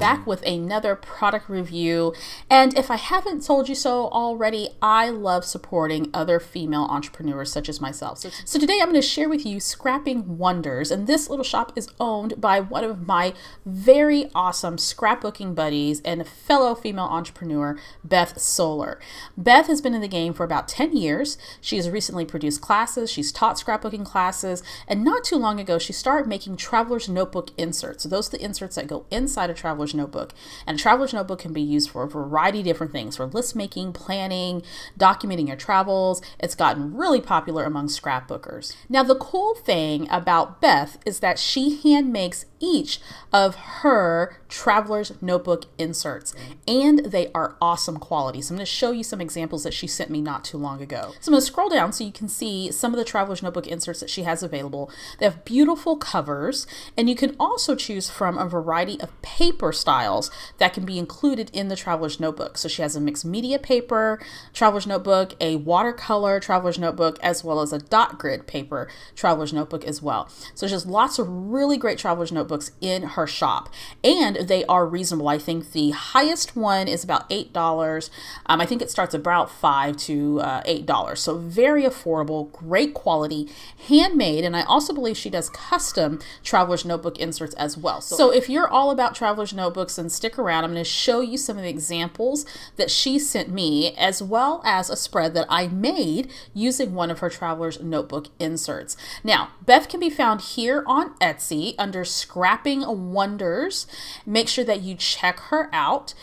back with another product review. And if I haven't told you so already, I love supporting other female entrepreneurs such as myself. So today I'm going to share with you Scrapping Wonders. And this little shop is owned by one of my very awesome scrapbooking buddies and fellow female entrepreneur, Beth Solar. Beth has been in the game for about 10 years. She has recently produced classes. She's taught scrapbooking classes. And not too long ago, she started making traveler's notebook inserts. So those are the inserts that go inside a traveler's notebook. And a traveler's notebook can be used for a variety of different things, for list making, planning, documenting your travels. It's gotten really popular among scrapbookers. Now, the cool thing about Beth is that she hand makes each of her traveler's notebook inserts, and they are awesome quality. So I'm going to show you some examples that she sent me not too long ago. So I'm going to scroll down so you can see some of the traveler's notebook inserts that she has available. They have beautiful covers, and you can also choose from a variety of paper styles that can be included in the traveler's notebook. So she has a mixed media paper traveler's notebook, a watercolor traveler's notebook, as well as a dot grid paper traveler's notebook as well. So there's just lots of really great traveler's notebooks in her shop, and they are reasonable. I think the highest one is about $8. I think it starts about $5 to $8. So very affordable, great quality, handmade, and I also believe she does custom traveler's notebook inserts as well. So if you're all about traveler's notebooks, then stick around. I'm going to show you some of the examples that she sent me, as well as a spread that I made using one of her traveler's notebook inserts. Now, Beth can be found here on Etsy under Scrapping Wonders. Make sure that you check her out.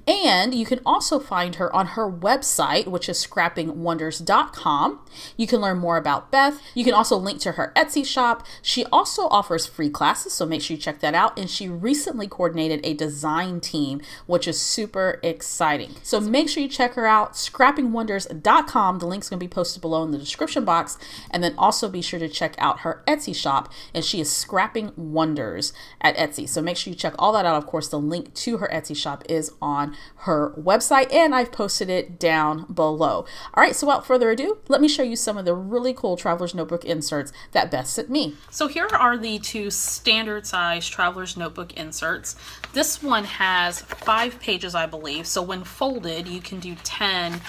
And you can also find her on her website, which is ScrappingWonders.com. You can learn more about Beth. You can also link to her Etsy shop. She also offers free classes, so make sure you check that out. And she recently coordinated a design team, which is super exciting. So make sure you check her out, ScrappingWonders.com. The link's going to be posted below in the description box. And then also be sure to check out her Etsy shop, and she is Scrapping Wonders at Etsy. So make sure you check all that out. Of course, the link to her Etsy shop is on her website, and I've posted it down below. All right, so without further ado, let me show you some of the really cool traveler's notebook inserts that Beth sent me. So here are the two standard size traveler's notebook inserts. This one has 5 pages, I believe. So when folded, you can do 10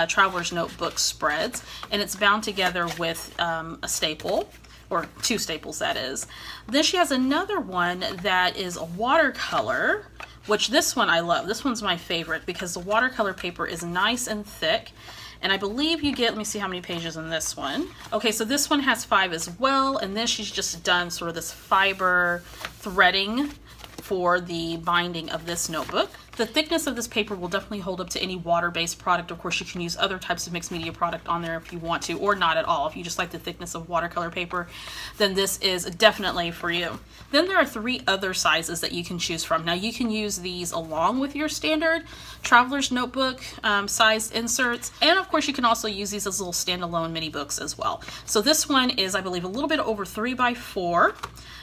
traveler's notebook spreads, and it's bound together with a staple, or 2 staples, that is. Then she has another one that is a watercolor, which this one I love. This one's my favorite because the watercolor paper is nice and thick. And I believe you get, let me see how many pages in this one. Okay, so this one has 5 as well. And then she's just done sort of this fiber threading for the binding of this notebook. The thickness of this paper will definitely hold up to any water-based product. Of course, you can use other types of mixed media product on there if you want to, or not at all. If you just like the thickness of watercolor paper, then this is definitely for you. Then there are 3 other sizes that you can choose from. Now, you can use these along with your standard traveler's notebook sized inserts. And of course, you can also use these as little standalone mini books as well. So this one is, I believe, a little bit over 3 by 4.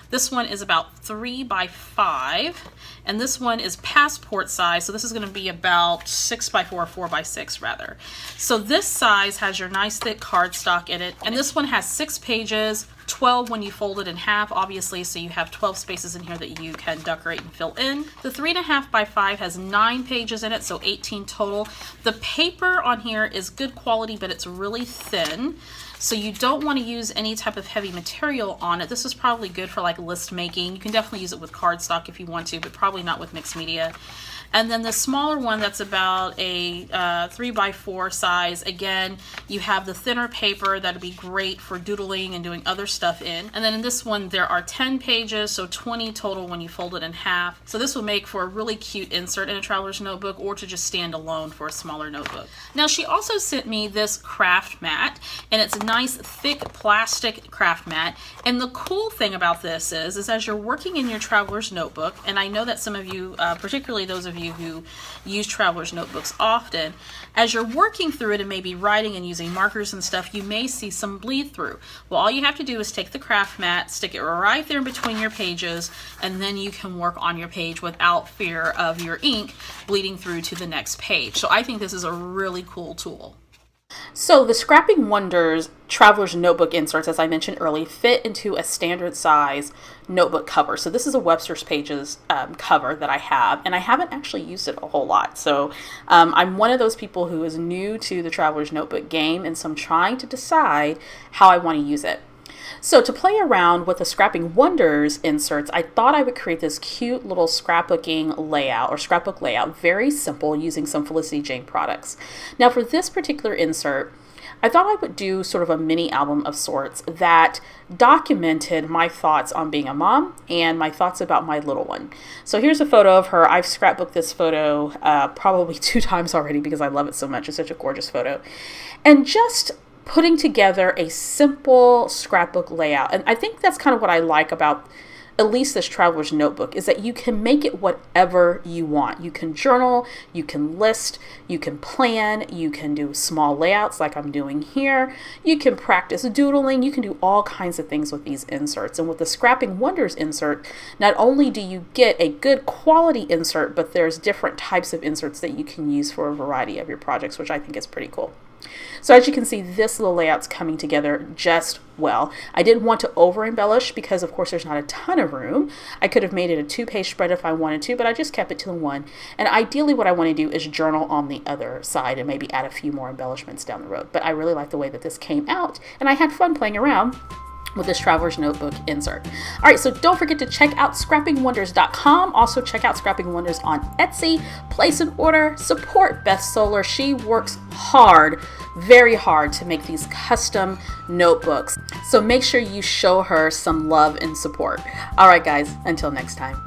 This one is about 3 by 5, and this one is passport size, so this is going to be about 6 by 4, 4 by 6 rather. So this size has your nice thick cardstock in it, and this one has 6 pages, 12 when you fold it in half, obviously, so you have 12 spaces in here that you can decorate and fill in. The 3.5 by 5 has 9 pages in it, so 18 total. The paper on here is good quality, but it's really thin. So you don't want to use any type of heavy material on it. This is probably good for like list making. You can definitely use it with cardstock if you want to, but probably not with mixed media. And then the smaller one that's about a 3 by 4 size, again, you have the thinner paper that'd be great for doodling and doing other stuff in. And then in this one, there are 10 pages, so 20 total when you fold it in half. So this will make for a really cute insert in a traveler's notebook, or to just stand alone for a smaller notebook. Now, she also sent me this craft mat, and it's a nice thick plastic craft mat. And the cool thing about this is as you're working in your traveler's notebook, and I know that some of you, particularly those of you who use traveler's notebooks often, as you're working through it and maybe writing and using markers and stuff, you may see some bleed through. Well, all you have to do is take the craft mat, stick it right there in between your pages, and then you can work on your page without fear of your ink bleeding through to the next page. So I think this is a really cool tool. So the Scrapping Wonders Traveler's Notebook inserts, as I mentioned earlier, fit into a standard size notebook cover. So this is a Webster's Pages cover that I have, and I haven't actually used it a whole lot. So I'm one of those people who is new to the Traveler's Notebook game, and so I'm trying to decide how I want to use it. So to play around with the Scrapping Wonders inserts, I thought I would create this cute little scrapbooking layout or scrapbook layout, very simple, using some Felicity Jane products. Now for this particular insert, I thought I would do sort of a mini album of sorts that documented my thoughts on being a mom and my thoughts about my little one. So here's a photo of her. I've scrapbooked this photo probably 2 times already because I love it so much. It's such a gorgeous photo. And just putting together a simple scrapbook layout. And I think that's kind of what I like about at least this Traveler's Notebook, is that you can make it whatever you want. You can journal, you can list, you can plan, you can do small layouts like I'm doing here, you can practice doodling, you can do all kinds of things with these inserts. And with the Scrapping Wonders insert, not only do you get a good quality insert, but there's different types of inserts that you can use for a variety of your projects, which I think is pretty cool. So as you can see, this little layout's coming together just well. I didn't want to over embellish because of course there's not a ton of room. I could have made it a 2-page spread if I wanted to, but I just kept it to 1. And ideally what I want to do is journal on the other side and maybe add a few more embellishments down the road. But I really like the way that this came out, and I had fun playing around with this Traveler's Notebook insert. All right, so don't forget to check out ScrappingWonders.com. Also check out Scrapping Wonders on Etsy. Place an order, support Beth Solar. She works hard, very hard to make these custom notebooks. So make sure you show her some love and support. All right, guys, until next time.